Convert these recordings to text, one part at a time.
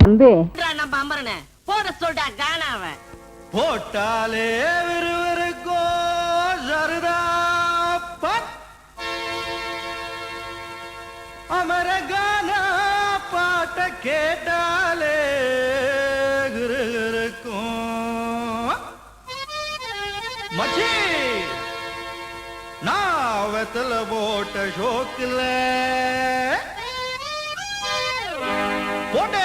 வந்து நம்ம அமரனை போட சொல்டா கானாவ போட்டாலே விறுவிறுக்கோ சருதா பட் அமர கானா பாட்ட கேட்டாலே கிருகிருக்கும் மச்சி நான் வெத்தல போட்ட ஷோக்கில் போட்டே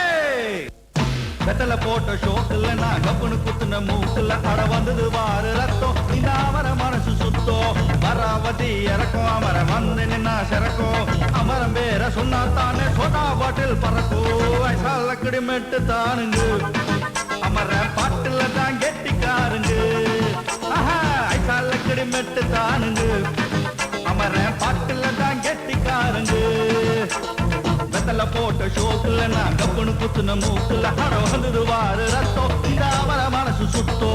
வெத்தல போட்ட ஷோக்குல நான் கப்புனு குத்துன மூக்குல அட வந்தது வாரு ரத்தம் இந்த அமர மனசு சுத்தோ மராவதி இறக்கும் அமர வந்து நின்னா சிறக்கும் அமரம் பேர சொன்னா தானே சோடா பாட்டில் பறக்கோ ஐசாலக்கடி மெட்டு தானுங்க அமர பாட்டுல தான் கெட்டிக்காருங்க ஐசாலக்கடி மெட்டு தானுங்க அமர பாட்டுல தான் கெட்டிக்காருங்க வெத்தல போட்ட ஷோக்குல நான் கப்புனு குத்துன மூக்குல அட வந்தது வாரு ரத்தம் இந்த அவர மனசு சுத்தோ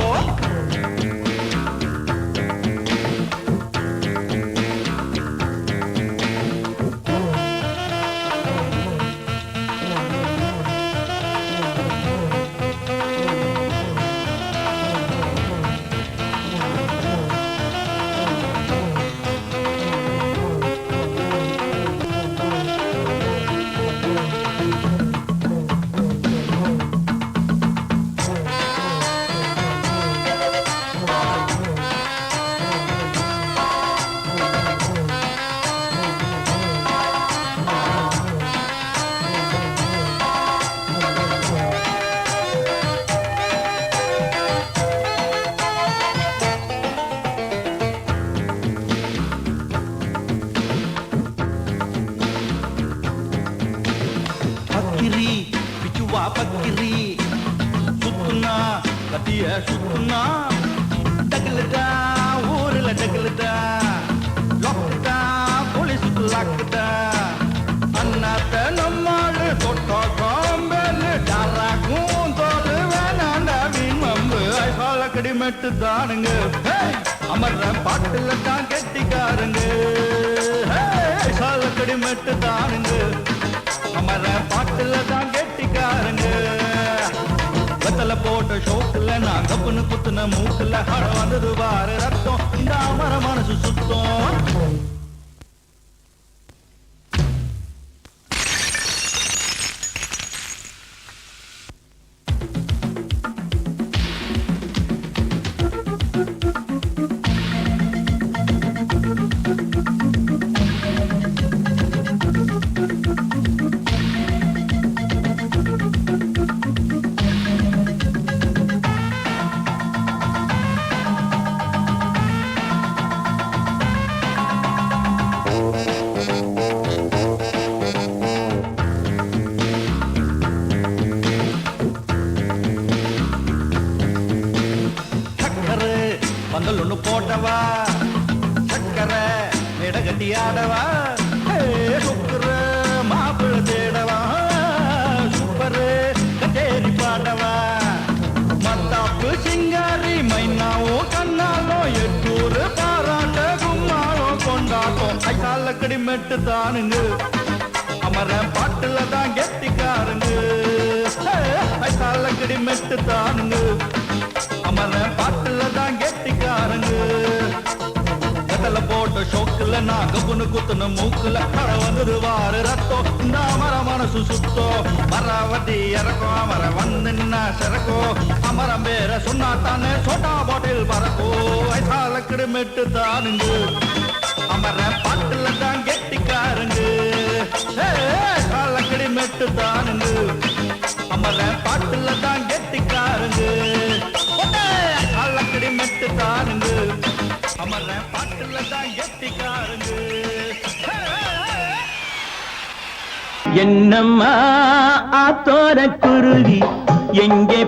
பக்கிரி பிச்சுவா பக்கிரி சுத்துனா கத்திய சுத்துனா டகுலுதா ஊருல டகுலுதா லொக்குதா போலீஸுக்கு லாக்குதா அண்ணாத்த நம்மாளு தொட்டா காம்பேலு டாராக்கும் தோலு வேணாண்டா வீண் மம்பு ஐசாலக்கடி மெட்டு தானுங்க அமர்ற பாட்டுல தான் கெட்டிக்காருங்க ஐசாலக்கடி மெட்டு தானுங்க அமர பாட்டுல தான் கெட்டிக்காருங்க வெத்தல போட்ட ஷோக்குல நான் கப்புனு குத்துன மூக்குல அட வந்தது வாரு ரத்தம் இந்த அமர மனசு சுத்தம் பந்தல் ஒண்ணு போட்டவா சக்கரை மேடகட்டி ஆடவா சுக்கர மாப்பிள்ள தேடவா சூப்பரு கச்சேரி பாடவா மத்தாப்பு சிங்காரி மைனாவும் கண்ணாலோ எட்டூரு பாராட்ட கும்மாளோ கொண்டாட்டம் ஐசாலக்கடி மெட்டு தானுங்க அமர பாட்டுல தான் கெட்டிக்காருங்க ஐசாலக்கடி மெட்டு தானுங்க அமர பாட்டுல தான் கெட்டிக்காரங்க வெத்தல போட்ட ஷோக்குல நான் கப்புனு குத்துன மூக்குல அட வந்தது வாரு ரத்தம் இந்த அமர மனசு சுத்தோ மராவதி இறக்கும் அமர வந்து நின்னா சிறக்கோ அமரம் பேர சொன்னா தானே சோட்டா பாட்டில் பறக்கோ ஐசாலக்கடி மெட்டு தானுங்க அமர பாட்டுல தான் கெட்டிக்காரங்க ஐசாலக்கடி மெட்டு தானுங்க அமர பாட்டுல தான் கெட்டிக்காரங்க அலக்கடி மெட்டு தானுங்க அமர பாட்டுல தான் கெட்டிக்காரங்க என்னம்மா ஆத்தோர குருவி எங்கே